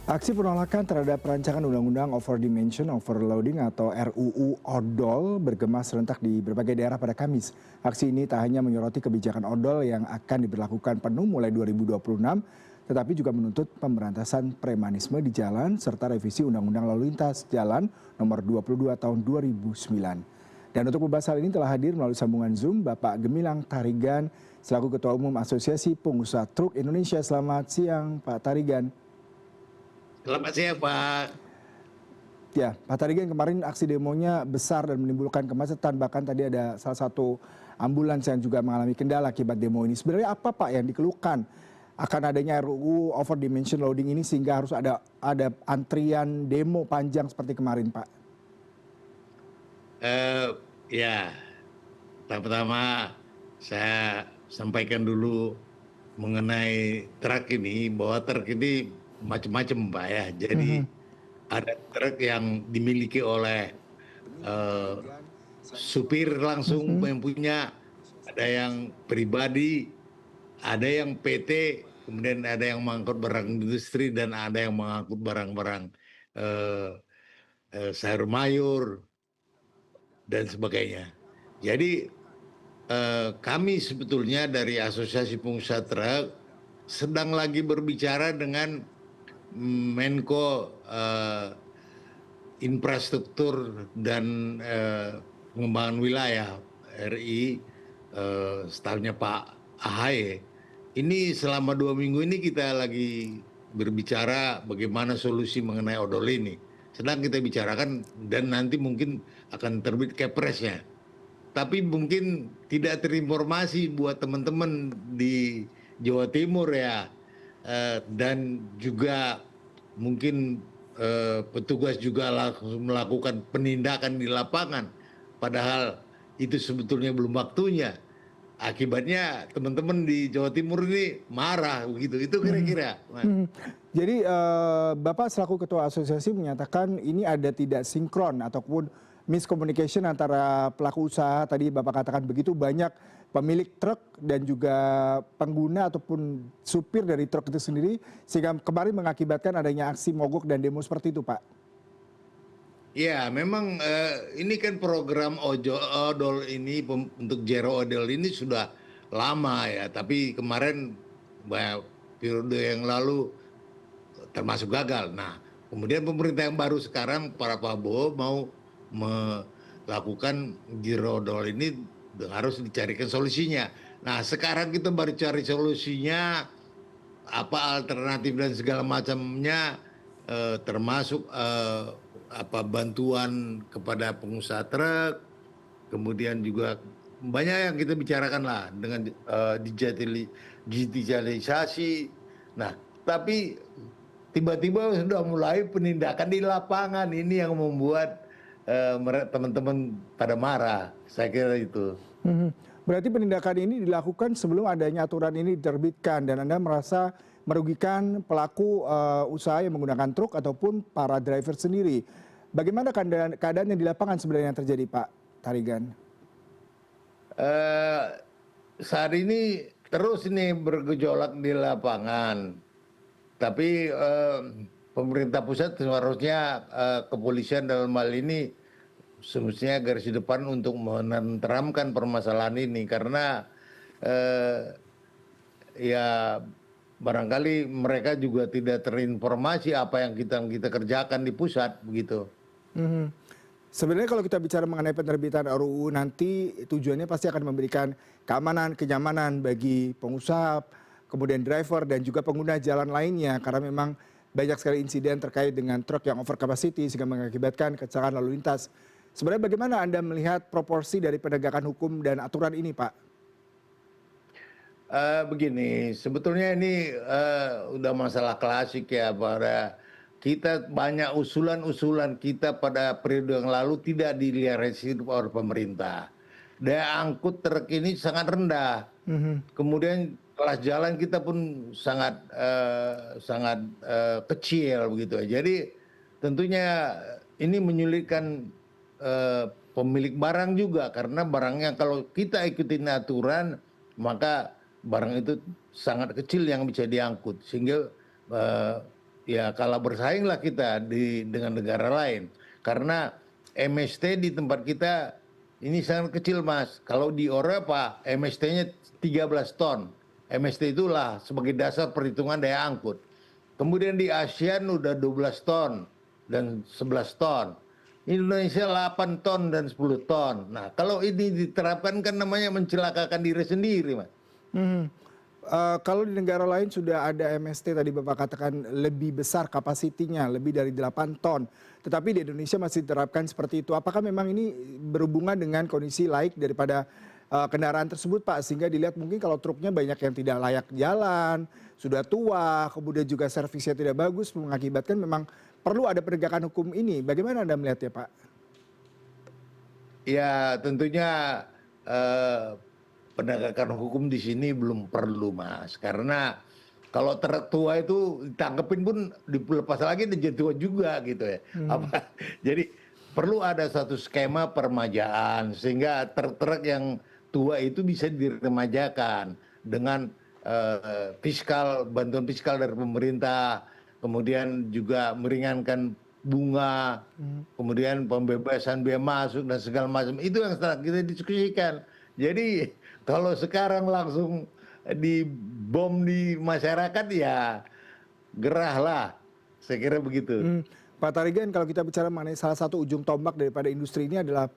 Aksi penolakan terhadap rancangan Undang-Undang Overdimension Overloading atau RUU ODOL bergema serentak di berbagai daerah pada Kamis. Aksi ini tak hanya menyoroti kebijakan ODOL yang akan diberlakukan penuh mulai 2026, tetapi juga menuntut pemberantasan premanisme di jalan serta revisi Undang-Undang Lalu Lintas Jalan Nomor 22 Tahun 2009. Dan untuk membahas hal ini telah hadir melalui sambungan Zoom Bapak Gemilang Tarigan selaku Ketua Umum Asosiasi Pengusaha Truk Indonesia. Selamat siang Pak Tarigan. Selamat siang, Pak. Ya, Pak Tarigan, kemarin aksi demonya besar dan menimbulkan kemacetan. Bahkan tadi ada salah satu ambulans yang juga mengalami kendala akibat demo ini. Sebenarnya apa Pak yang dikeluhkan akan adanya RUU Overdimension Loading ini sehingga harus ada antrian demo panjang seperti kemarin, Pak? Ya, pertama saya sampaikan dulu mengenai truk ini, bahwa truk ini macam-macam, Pak ya. Jadi ada truk yang dimiliki oleh eh, supir langsung yang punya, ada yang pribadi, ada yang PT, kemudian ada yang mengangkut barang industri, dan ada yang mengangkut barang-barang eh, sayur mayur dan sebagainya. Jadi kami sebetulnya dari Asosiasi Pengusaha Truk sedang lagi berbicara dengan Menko Infrastruktur dan Pengembangan Wilayah RI, stafnya Pak AHY. Ini selama 2 minggu ini kita lagi berbicara bagaimana solusi mengenai odol ini. Sedang kita bicarakan dan nanti mungkin akan terbit kepresnya. Tapi mungkin tidak terinformasi buat teman-teman di Jawa Timur ya, dan juga mungkin petugas juga langsung melakukan penindakan di lapangan, padahal itu sebetulnya belum waktunya. Akibatnya teman-teman di Jawa Timur ini marah begitu. Itu kira-kira, Mas. Jadi Bapak selaku Ketua Asosiasi menyatakan ini ada tidak sinkron ataupun miscommunication antara pelaku usaha, tadi Bapak katakan begitu banyak pemilik truk dan juga pengguna ataupun supir dari truk itu sendiri sehingga kemarin mengakibatkan adanya aksi mogok dan demo seperti itu, Pak. Ya, memang ini kan program odol ini untuk zero odol ini sudah lama ya, tapi kemarin periode yang lalu termasuk gagal. Nah, kemudian pemerintah yang baru sekarang, para Prabowo, mau melakukan zero odol ini harus dicarikan solusinya. Nah, sekarang kita baru cari solusinya, apa alternatif dan segala macamnya, termasuk apa bantuan kepada pengusaha truk, kemudian juga banyak yang kita bicarakan lah dengan digitalisasi. Nah, tapi tiba-tiba sudah mulai penindakan di lapangan, ini yang membuat teman-teman pada marah. Saya kira itu. Berarti penindakan ini dilakukan sebelum adanya aturan ini diterbitkan dan Anda merasa merugikan pelaku usaha yang menggunakan truk ataupun para driver sendiri. Bagaimana keadaan yang di lapangan sebenarnya yang terjadi, Pak Tarigan? Eh, Saat ini terus ini bergejolak di lapangan, tapi pemerintah pusat seharusnya, kepolisian dalam hal ini semestinya garis depan untuk menenteramkan permasalahan ini, karena ya barangkali mereka juga tidak terinformasi apa yang kita kerjakan di pusat begitu. Mhm. Sebenarnya kalau kita bicara mengenai penerbitan RUU nanti tujuannya pasti akan memberikan keamanan, kenyamanan bagi pengusaha, kemudian driver dan juga pengguna jalan lainnya karena memang banyak sekali insiden terkait dengan truk yang over capacity sehingga mengakibatkan kecelakaan lalu lintas. Sebenarnya bagaimana Anda melihat proporsi dari penegakan hukum dan aturan ini, Pak? Begini, sebetulnya ini udah masalah klasik ya, pada kita banyak usulan-usulan kita pada periode yang lalu tidak direalisasi oleh pemerintah. Daya angkut truk ini sangat rendah. Mhm. Kemudian kelas jalan kita pun sangat kecil begitu. Jadi tentunya ini menyulitkan pemilik barang juga, karena barangnya kalau kita ikutin aturan, maka barang itu sangat kecil yang bisa diangkut, sehingga eh, ya kalah bersaing lah kita dengan negara lain. Karena MST di tempat kita ini sangat kecil Mas. Kalau di Eropa MST-nya 13 ton. MST itulah sebagai dasar perhitungan daya angkut. Kemudian di ASEAN udah 12 ton dan 11 ton. Indonesia 8 ton dan 10 ton. Nah, kalau ini diterapkan kan namanya mencelakakan diri sendiri, Mas. Mhm. Kalau di negara lain sudah ada MST tadi Bapak katakan lebih besar kapasitinya, lebih dari 8 ton. Tetapi di Indonesia masih diterapkan seperti itu. Apakah memang ini berhubungan dengan kondisi laik daripada kendaraan tersebut Pak? Sehingga dilihat mungkin kalau truknya banyak yang tidak layak jalan, sudah tua, kemudian juga servisnya tidak bagus, mengakibatkan memang perlu ada penegakan hukum ini. Bagaimana Anda melihatnya Pak? Ya, tentunya eh, penegakan hukum di sini belum perlu, Mas. Karena kalau tertua itu ditangkepin pun dilepas lagi dia jadi tua juga gitu ya. Hmm. Apa? Jadi perlu ada satu skema permajaan sehingga truk-truk yang tua itu bisa diremajakan dengan bantuan fiskal dari pemerintah, kemudian juga meringankan bunga, kemudian pembebasan biaya masuk dan segala macam. Itu yang setelah kita diskusikan. Jadi kalau sekarang langsung dibom di masyarakat ya gerahlah. Saya kira begitu. Pak Tarigan, kalau kita bicara mengenai salah satu ujung tombak daripada industri ini adalah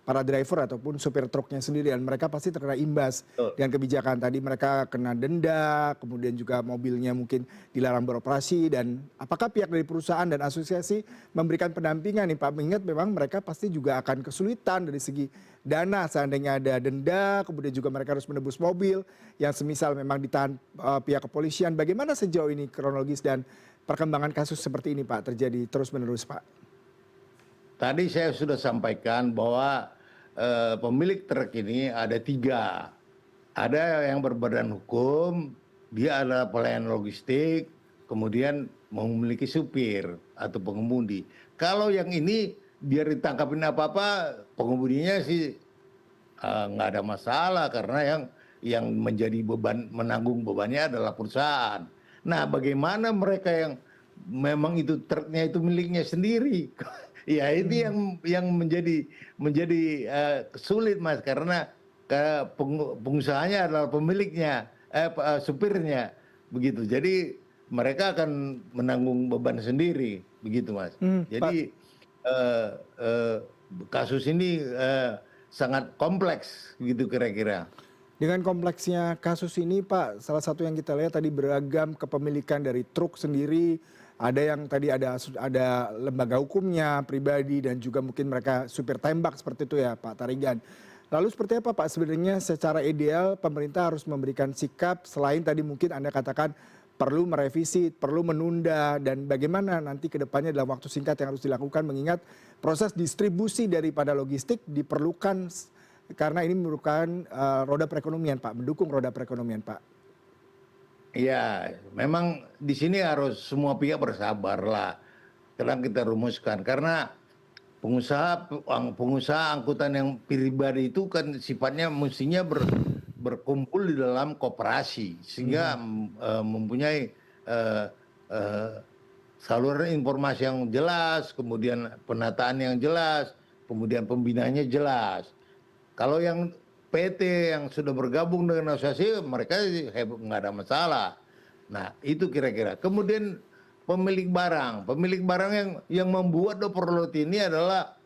para driver ataupun supir truknya sendiri dan mereka pasti terkena imbas Betul. dengan kebijakan tadi mereka kena denda, kemudian juga mobilnya mungkin dilarang beroperasi dan apakah pihak dari perusahaan dan asosiasi memberikan pendampingan nih Pak? Mengingat memang mereka pasti juga akan kesulitan dari segi dana seandainya ada denda, kemudian juga mereka harus menebus mobil yang semisal memang ditahan pihak kepolisian. Bagaimana sejauh ini kronologis dan perkembangan kasus seperti ini Pak terjadi terus-menerus Pak? Tadi saya sudah sampaikan bahwa pemilik truk ini ada tiga. Ada yang berbadan hukum, dia adalah pelayan logistik, kemudian memiliki supir atau pengemudi. Kalau yang ini biar ditangkapin apa-apa, pengemudinya sih nggak ada masalah karena yang menjadi beban menanggung bebannya adalah perusahaan. Nah, bagaimana mereka yang memang itu truknya itu miliknya sendiri? Ya ini yang menjadi sulit Mas karena pengusahanya adalah pemiliknya, supirnya begitu. Jadi mereka akan menanggung beban sendiri begitu Mas. Pak. Jadi eh, eh, kasus ini sangat kompleks gitu kira-kira. Dengan kompleksnya kasus ini Pak, salah satu yang kita lihat tadi beragam kepemilikan dari truk sendiri, ada yang tadi ada lembaga hukumnya, pribadi dan juga mungkin mereka supir tembak seperti itu ya Pak Tarigan. Lalu seperti apa Pak sebenarnya secara ideal pemerintah harus memberikan sikap selain tadi mungkin Anda katakan perlu merevisi, perlu menunda dan bagaimana nanti ke depannya dalam waktu singkat yang harus dilakukan mengingat proses distribusi daripada logistik diperlukan karena ini merupakan roda perekonomian Pak, mendukung roda perekonomian Pak. Ya, memang di sini harus semua pihak bersabarlah. Kadang kita rumuskan karena pengusaha angkutan yang pribadi itu kan sifatnya mestinya berkumpul di dalam koperasi sehingga mempunyai eh, eh, saluran informasi yang jelas, kemudian penataan yang jelas, kemudian pembinaannya jelas. Kalau yang PT yang sudah bergabung dengan asosiasi mereka nggak ada masalah. Nah itu kira-kira. Kemudian pemilik barang yang membuat overload ini adalah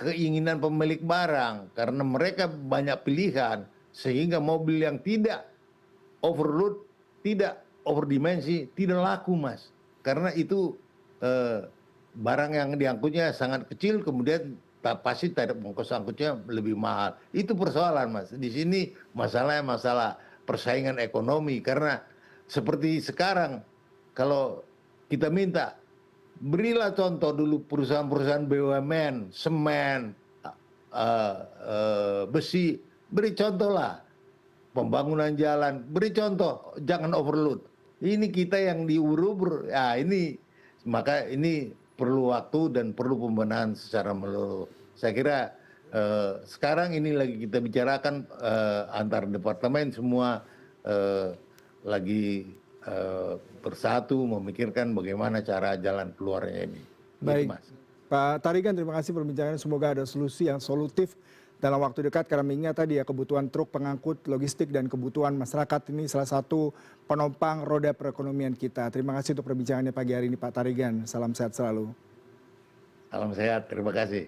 keinginan pemilik barang karena mereka banyak pilihan sehingga mobil yang tidak overload, tidak overdimensi, tidak laku Mas. Karena itu barang yang diangkutnya sangat kecil kemudian pasti ongkos angkutnya lebih mahal. Itu persoalan Mas. Di sini masalahnya masalah persaingan ekonomi karena seperti sekarang kalau kita minta berilah contoh dulu perusahaan-perusahaan BUMN, semen, besi, beri contoh lah pembangunan jalan, beri contoh jangan overload. Ini kita yang diurus, ya ini maka ini perlu waktu dan perlu pembenahan secara menyeluruh. Saya kira sekarang ini lagi kita bicarakan antar departemen semua lagi bersatu memikirkan bagaimana cara jalan keluarnya ini. Gitu, Baik, Mas. Pak Tarigan, terima kasih perbincangannya. Semoga ada solusi yang solutif dalam waktu dekat karena mengingat tadi ya kebutuhan truk pengangkut logistik dan kebutuhan masyarakat ini salah satu penopang roda perekonomian kita. Terima kasih untuk perbincangannya pagi hari ini Pak Tarigan. Salam sehat selalu. Salam sehat, terima kasih.